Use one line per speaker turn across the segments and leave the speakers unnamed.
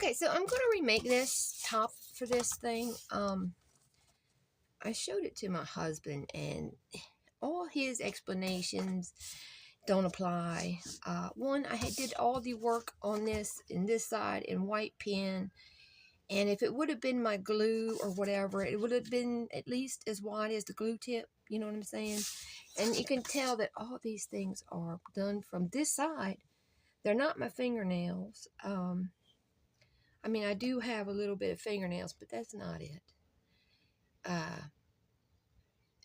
Okay, so I'm going to remake this top for this thing. I showed it to my husband, and all his explanations don't apply. One, I did all the work on this in this side in white pen, and if it would have been my glue or whatever, it would have been at least as wide as the glue tip. You know what I'm saying? And you can tell that all these things are done from this side. They're not my fingernails. I mean, I do have a little bit of fingernails, but that's not it.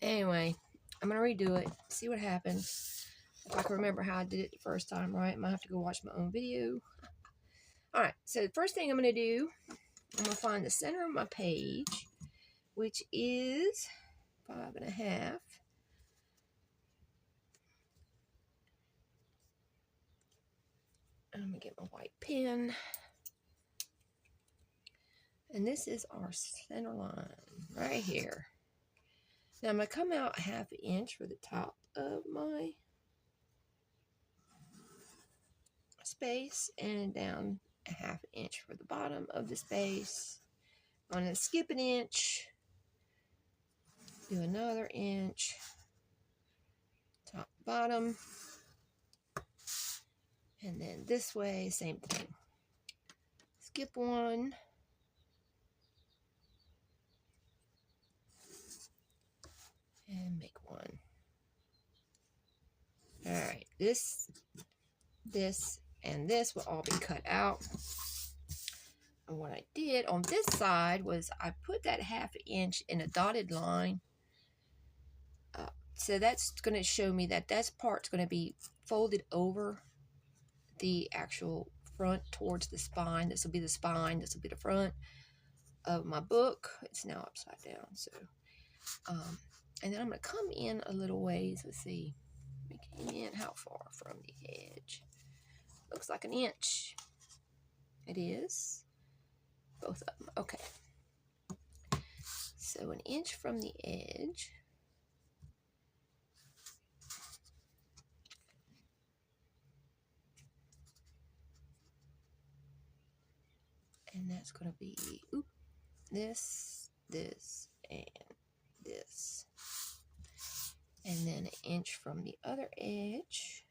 Anyway, I'm going to redo it, see what happens. If I can remember how I did it the first time, right? I might have to go watch my own video. Alright, so the first thing I'm going to do, I'm going to find the center of my page, which is 5.5. I'm going to get my white pen. And this is our center line right here. Now I'm going to come out 1/2 inch for the top of my space and down 1/2 inch for the bottom of the space. I'm going to skip an inch, do another inch, top, bottom, and then this way, same thing. Skip one, and make one. Alright, this, and this will all be cut out. And what I did on this side was I put that 1/2 inch in a dotted line. So that's going to show me that that part's going to be folded over the actual front towards the spine. This will be the spine, this will be the front of my book. It's now upside down. So, and then I'm going to come in a little ways. Let's see. We came in how far from the edge? Looks like an inch. It is. Both of them. Okay. So an inch from the edge. And that's going to be this, and this. And then an inch from the other edge.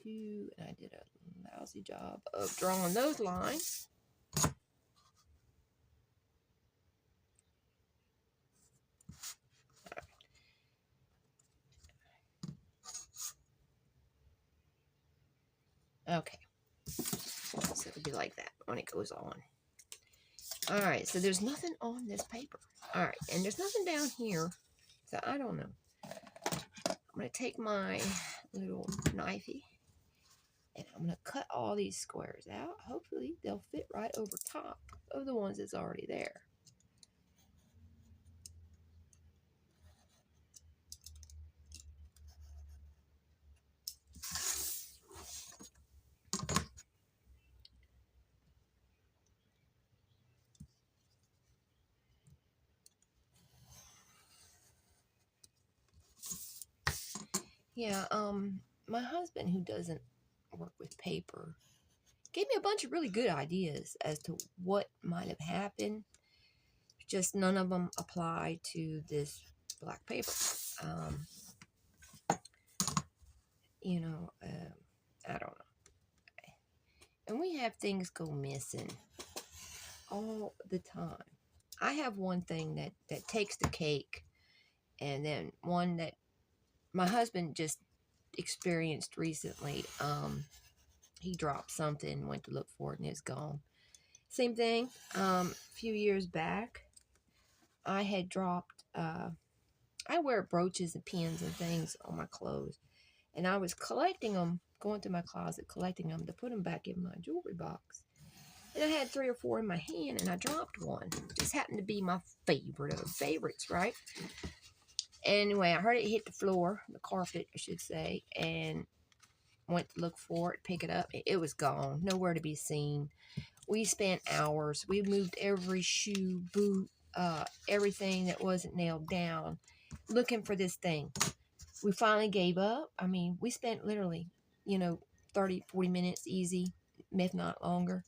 Two, and I did a lousy job of drawing those lines. Okay, so it'll be like that when it goes on. Alright, so there's nothing on this paper. Alright, and there's nothing down here, so I don't know. I'm going to take my little knifey, and I'm going to cut all these squares out. Hopefully, they'll fit right over top of the ones that's already there. Yeah, my husband, who doesn't work with paper, gave me a bunch of really good ideas as to what might have happened. Just none of them apply to this black paper. You know, I don't know. And we have things go missing all the time. I have one thing that takes the cake, and then one that my husband just experienced recently. He dropped something, went to look for it, and it's gone. Same thing, a few years back, I had dropped, I wear brooches and pins and things on my clothes, and I was collecting them, going to my closet, collecting them to put them back in my jewelry box. And I had 3 or 4 in my hand, and I dropped one. Just happened to be my favorite of favorites, right? Anyway, I heard it hit the floor, the carpet, I should say, and went to look for it, pick it up. It was gone, nowhere to be seen. We spent hours. We moved every shoe, boot, everything that wasn't nailed down, looking for this thing. We finally gave up. I mean, we spent literally, 30, 40 minutes easy, if not longer.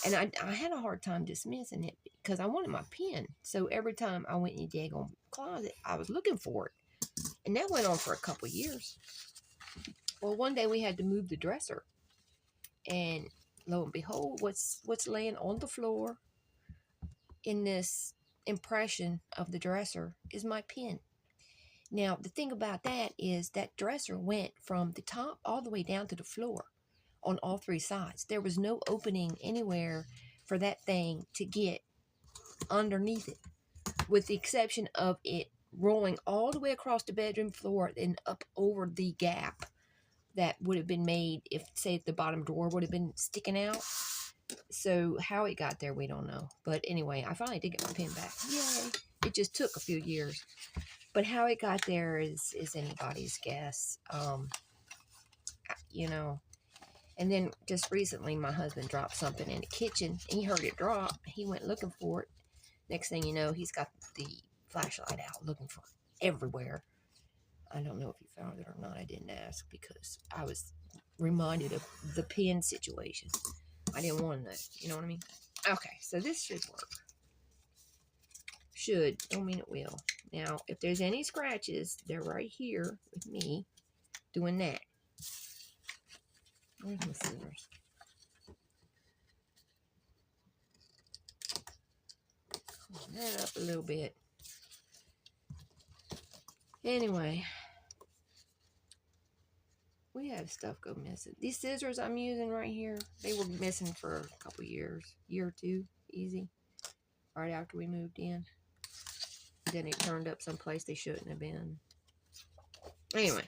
And I had a hard time dismissing it because I wanted my pen. So every time I went in the daggone closet, I was looking for it. And that went on for a couple of years. Well, one day we had to move the dresser. And lo and behold, what's laying on the floor in this impression of the dresser is my pen. Now, the thing about that is that dresser went from the top all the way down to the floor on all three sides. There was no opening anywhere for that thing to get underneath it, with the exception of it rolling all the way across the bedroom floor and up over the gap that would have been made if, say, the bottom drawer would have been sticking out. So how it got there, we don't know. But anyway, I finally did get my pen back. Yay! It just took a few years. But how it got there is anybody's guess. And then just recently, my husband dropped something in the kitchen. He heard it drop. He went looking for it. Next thing you know, he's got the flashlight out looking for it everywhere. I don't know if he found it or not. I didn't ask because I was reminded of the pen situation. I didn't want to know. You know what I mean? Okay, so this should work. Should. Don't mean it will. Now, if there's any scratches, they're right here with me doing that. Where's my scissors? Clean that up a little bit. Anyway, we have stuff go missing. These scissors I'm using right here, they were missing for a couple years. Year or two, easy. Right after we moved in. Then it turned up someplace they shouldn't have been. Anyway.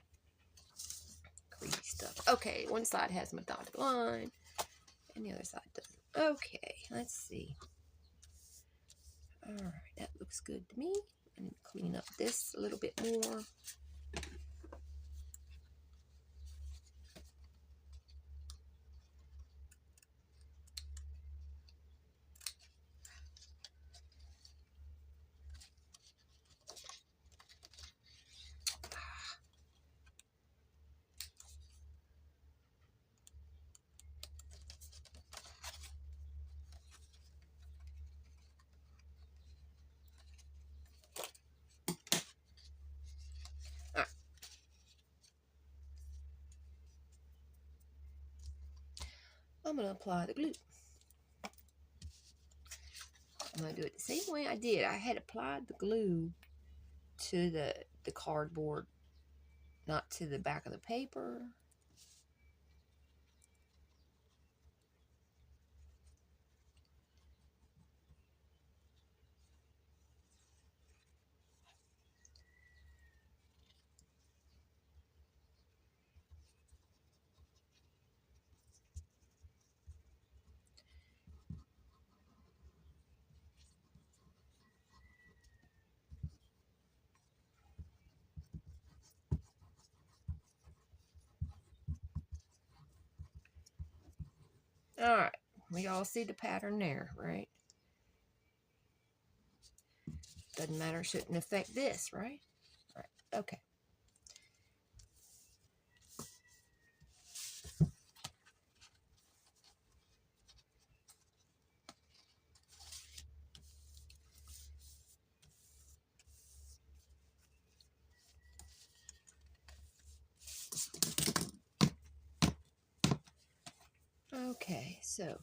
Creepy stuff. Okay, one side has my dotted line. And the other side doesn't. Okay, let's see. Alright, that looks good to me. I need to clean up this a little bit more. I'm going to apply the glue. I'm going to do it the same way I did. I had applied the glue to the cardboard, not to the back of the paper. Alright, we all see the pattern there, right? Doesn't matter, shouldn't affect this, right? Right, okay. Okay, so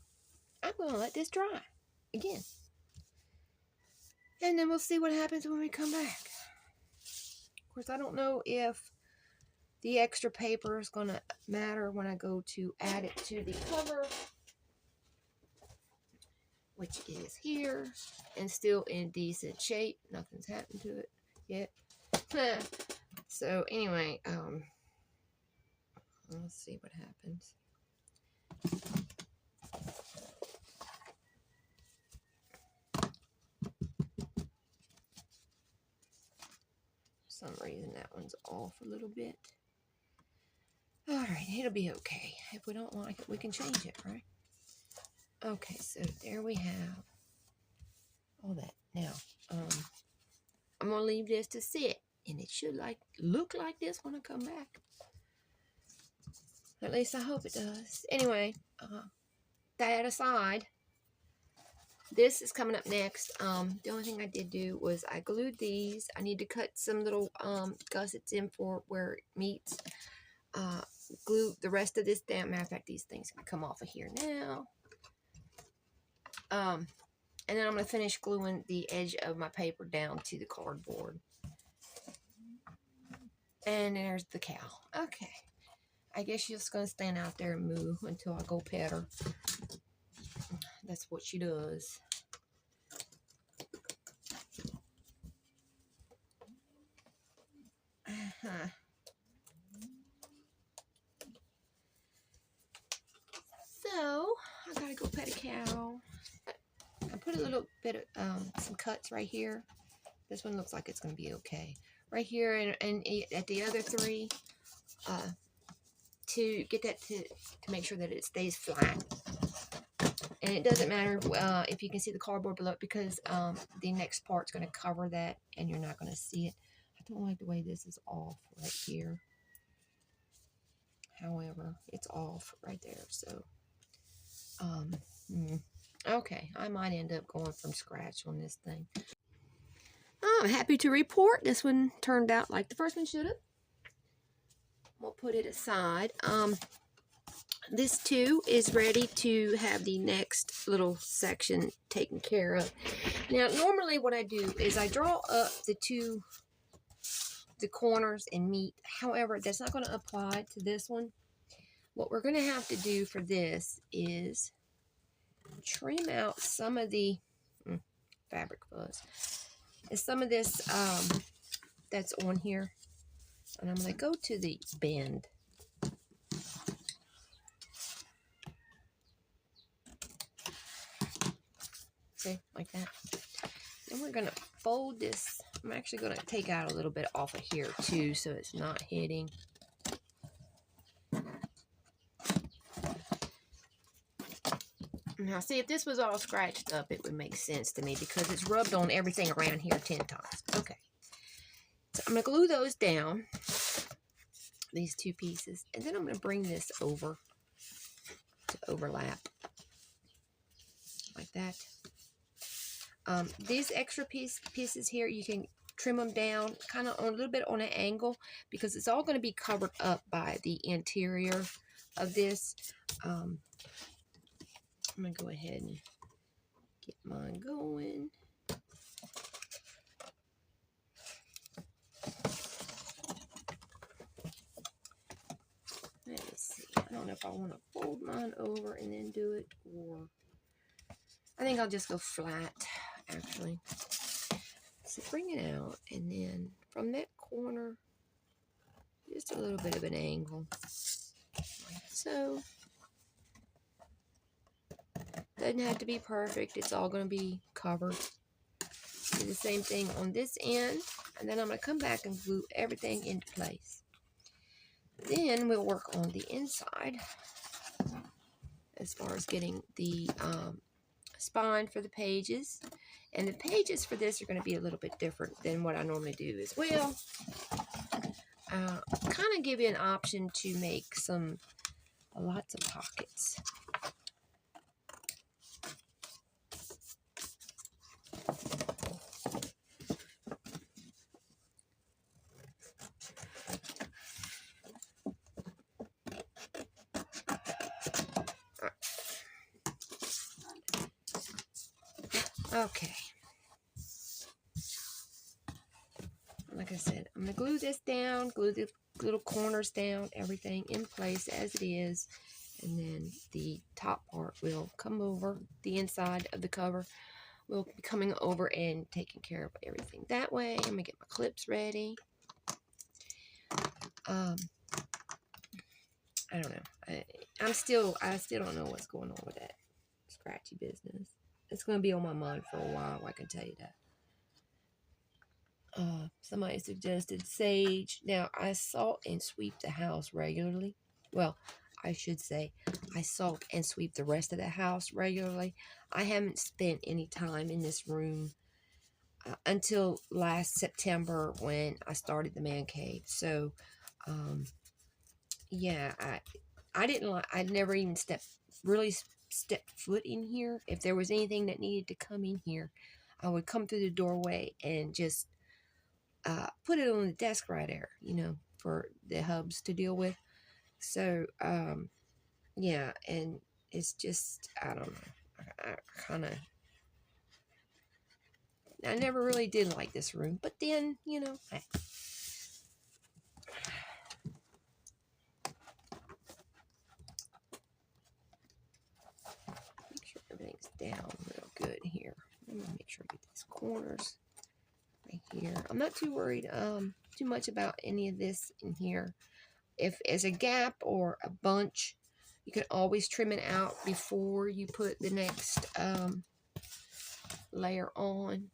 I'm going to let this dry again. And then we'll see what happens when we come back. Of course, I don't know if the extra paper is going to matter when I go to add it to the cover, which is here and still in decent shape. Nothing's happened to it yet. So anyway, let's see what happens. For some reason that one's off a little bit. Alright, it'll be okay. If we don't like it, we can change it, right? Okay, so there we have all that. Now, I'm going to leave this to sit. And it should look like this when I come back. At least I hope it does. Anyway, that aside, this is coming up next. The only thing I did do was I glued these. I need to cut some little gussets in for where it meets. Glue the rest of this down. Matter of fact, these things can come off of here now. And then I'm going to finish gluing the edge of my paper down to the cardboard. And there's the cow. Okay. I guess she's just going to stand out there and moo until I go pet her. That's what she does. So, I got to go pet a cow. I put a little bit of some cuts right here. This one looks like it's going to be okay. Right here and at the other three, to get that to make sure that it stays flat. And it doesn't matter if you can see the cardboard below it, because the next part's going to cover that and you're not going to see it. I don't like the way this is off right here. However, it's off right there. So, okay, I might end up going from scratch on this thing. I'm happy to report this one turned out like the first one should have. We'll put it aside. This too is ready to have the next little section taken care of. Now, normally what I do is I draw up the corners and meet. However, that's not going to apply to this one. What we're going to have to do for this is trim out some of the fabric fuzz. And some of this that's on here. And I'm going to go to the bend. See, like that. Then we're going to fold this. I'm actually going to take out a little bit off of here too, so it's not hitting. Now, see, if this was all scratched up, it would make sense to me because it's rubbed on everything around here 10 times. Okay. So I'm going to glue those down, these two pieces, and then I'm going to bring this over to overlap like that. These extra pieces here, you can trim them down kind of on a little bit on an angle because it's all going to be covered up by the interior of this. I'm going to go ahead and get mine going. Let me see. I don't know if I want to fold mine over and then do it, or I think I'll just go flat, actually. So bring it out, and then from that corner, just a little bit of an angle, like so. Doesn't have to be perfect. It's all going to be covered. Do the same thing on this end, and then I'm going to come back and glue everything into place. Then we'll work on the inside as far as getting the spine for the pages. And the pages for this are going to be a little bit different than what I normally do as well. Kind of give you an option to make lots of pockets. Okay. Like I said, I'm going to glue this down, glue the little corners down, everything in place as it is. And then the top part will come over, the inside of the cover will be coming over and taking care of everything that way. I'm going to get my clips ready. I don't know. I still don't know what's going on with that scratchy business. It's going to be on my mind for a while, I can tell you that. Somebody suggested sage. Now, I salt and sweep the house regularly. Well, I should say I salt and sweep the rest of the house regularly. I haven't spent any time in this room until last September when I started the man cave. So, yeah, I didn't like. I never even really stepped foot in here. If there was anything that needed to come in here, I would come through the doorway and just put it on the desk right there, for the hubs to deal with. So, yeah, and it's just, I don't know. I never really did like this room, but then, hey. Make sure everything's down real good here. Let me make sure I get these corners right here. I'm not too worried too much about any of this in here. If there's a gap or a bunch, you can always trim it out before you put the next layer on,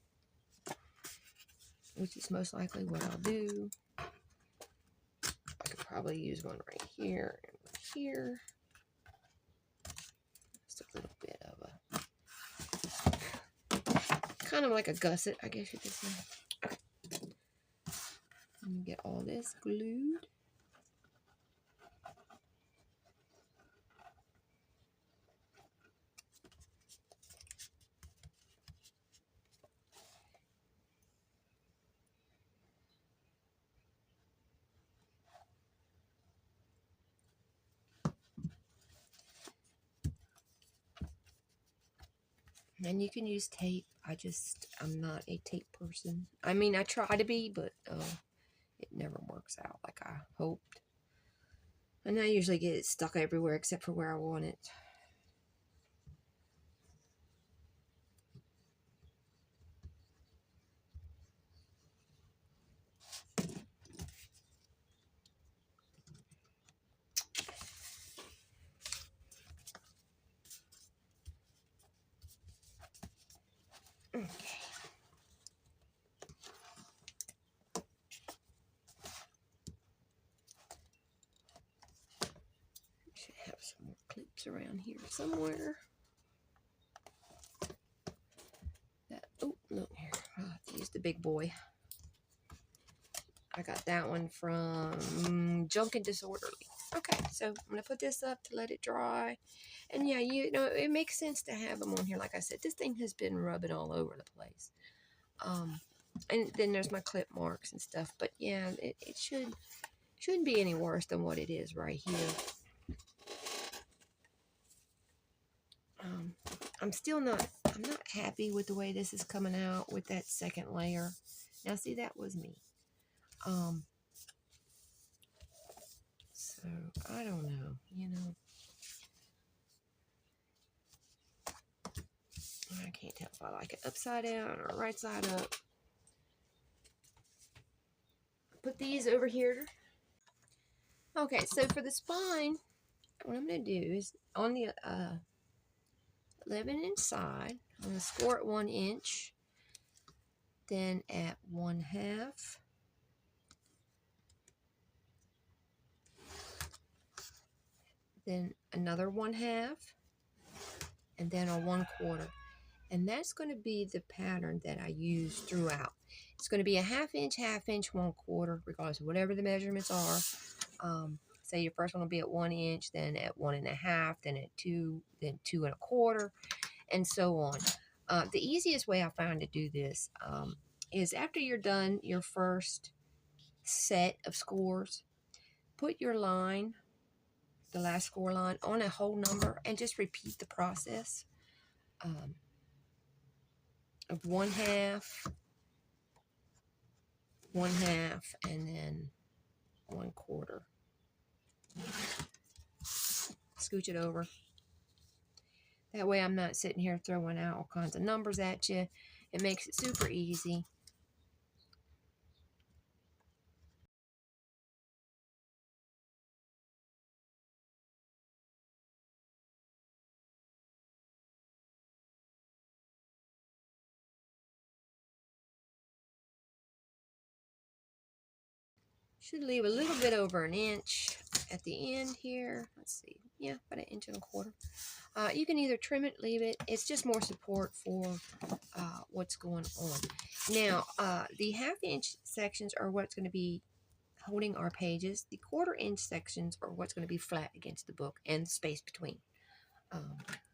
which is most likely what I'll do. I could probably use one right here and right here. Just a little bit of a, kind of like a gusset, I guess you could say. Okay. Let me get all this glued. And you can use tape. I'm not a tape person. I mean, I try to be, but it never works out like I hoped. And I usually get it stuck everywhere except for where I want it. Okay. Should have some more clips around here somewhere. Oh, look here. I'll have to use the big boy. I got that one from Junk and Disorderly. Okay, so I'm going to put this up to let it dry. And yeah, it makes sense to have them on here. Like I said, this thing has been rubbing all over the place. And then there's my clip marks and stuff. But yeah, it shouldn't be any worse than what it is right here. I'm not happy with the way this is coming out with that second layer. Now, see, that was me. So I don't know, I can't tell if I like it upside down or right side up. Put these over here. Okay, so for the spine, what I'm going to do is on the 11-inch side, I'm going to score at 1 inch, then at 1/2, then another 1/2, and then a 1/4. And that's going to be the pattern that I use throughout. It's going to be a 1/2 inch, 1/2 inch, 1/4, regardless of whatever the measurements are. Say your first one will be at 1 inch, then at 1.5, then at 2, then 2 1/4, and so on. The easiest way I found to do this is after you're done your first set of scores, put your line, the last score line, on a whole number and just repeat the process of 1/2, 1/2, and then 1/4. Scooch it over. That way I'm not sitting here throwing out all kinds of numbers at you. It makes it super easy. Should leave a little bit over an inch at the end here. Let's see. Yeah, about 1.25 inches. You can either trim it, leave it. It's just more support for what's going on. Now, the 1/2 inch sections are what's going to be holding our pages. The 1/4 inch sections are what's going to be flat against the book and the space between. You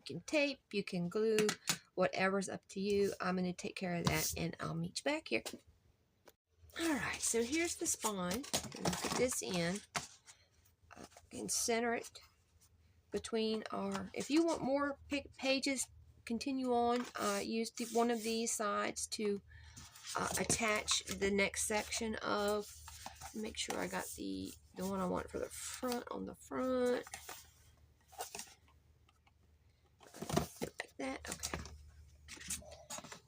can tape, you can glue, whatever's up to you. I'm going to take care of that, and I'll meet you back here. Alright, so here's the spine. Put this in. And center it between our... If you want more pages, continue on. Use one of these sides to attach the next section of... Make sure I got the one I want for the front on the front. Like that. Okay.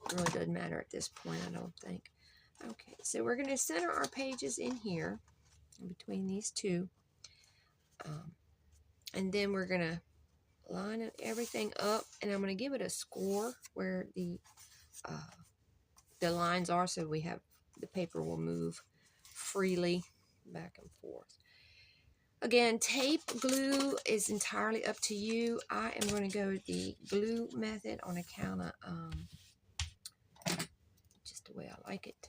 It really doesn't matter at this point, I don't think. Okay, so we're going to center our pages in here, in between these two. And then we're going to line everything up, and I'm going to give it a score where the lines are, so we have the paper will move freely back and forth. Again, tape, glue is entirely up to you. I am going to go the glue method on account of just the way I like it.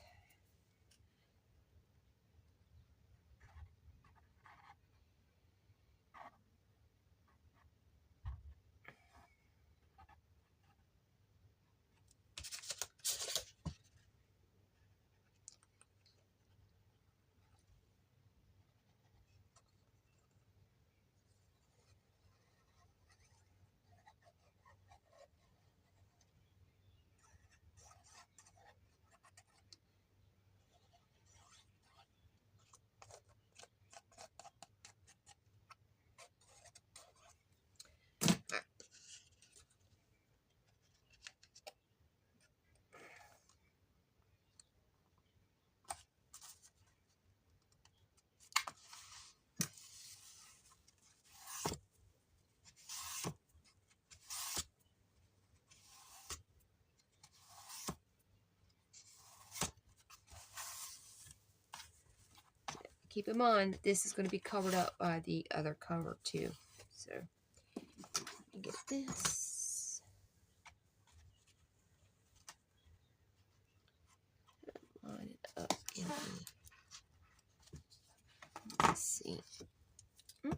Keep in mind that this is going to be covered up by the other cover too. So, get this. Line it up in the... Let's see. I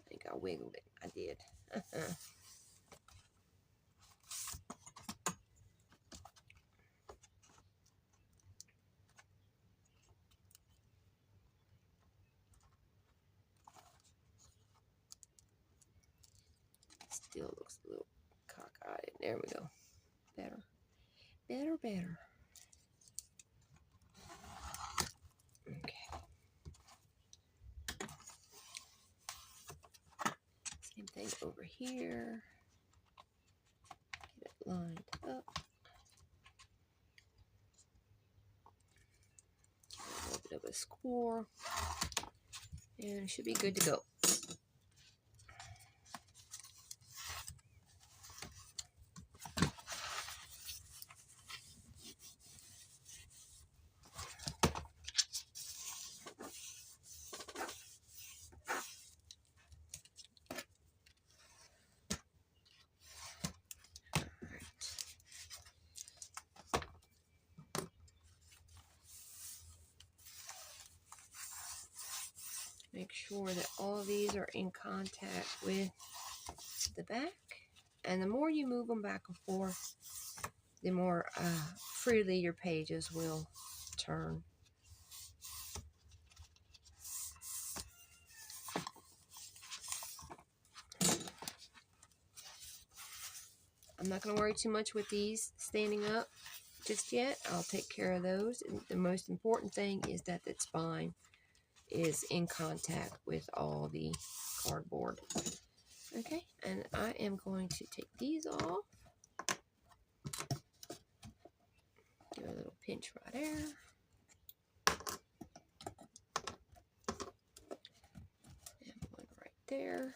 think I wiggled it. I did. Still looks a little cockeyed. There we go. Better. Better, better. Okay. Same thing over here. Get it lined up. Get a little bit of a score. And it should be good to go. Make sure that all of these are in contact with the back. And the more you move them back and forth, the more freely your pages will turn. I'm not going to worry too much with these standing up just yet. I'll take care of those. And the most important thing is that the spine is in contact with all the cardboard. Okay, and I am going to take these off. Give it a little pinch right there. And one right there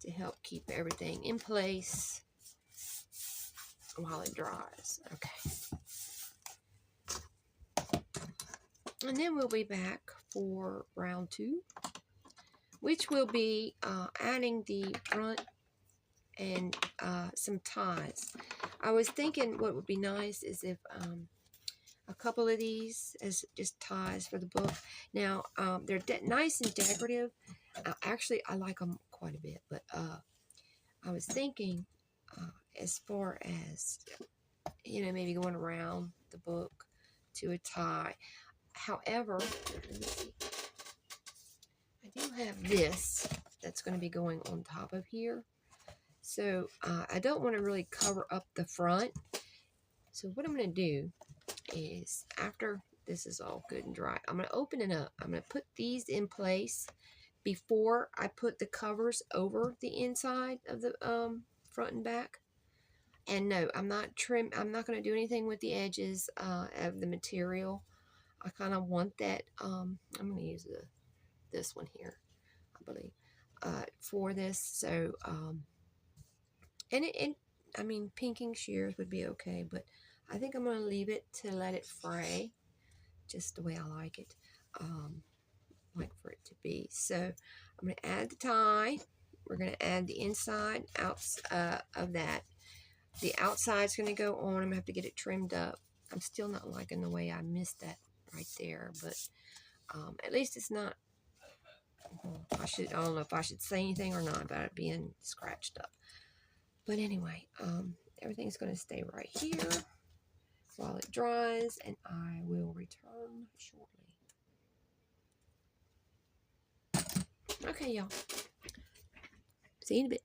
to help keep everything in place while it dries. Okay. And then we'll be back for round 2, which will be adding the front and some ties. I was thinking what would be nice is if a couple of these as just ties for the book. Now, they're nice and decorative. Actually, I like them quite a bit, but I was thinking as far as, maybe going around the book to a tie. However, let me see. I do have this that's going to be going on top of here. So I don't want to really cover up the front. So what I'm going to do is, after this is all good and dry, I'm going to open it up. I'm going to put these in place before I put the covers over the inside of the front and back. And no, I'm not going to do anything with the edges of the material. I kind of want that. I'm going to use this one here, I believe, for this. So, I mean, pinking shears would be okay, but I think I'm going to leave it to let it fray just the way I like it, like for it to be. So I'm going to add the tie. We're going to add the inside out of that. The outside's going to go on. I'm going to have to get it trimmed up. I'm still not liking the way I missed that right there, but at least it's not, I don't know if I should say anything or not about it being scratched up. But anyway, everything's going to stay right here while it dries, and I will return shortly. Okay, y'all. See you in a bit.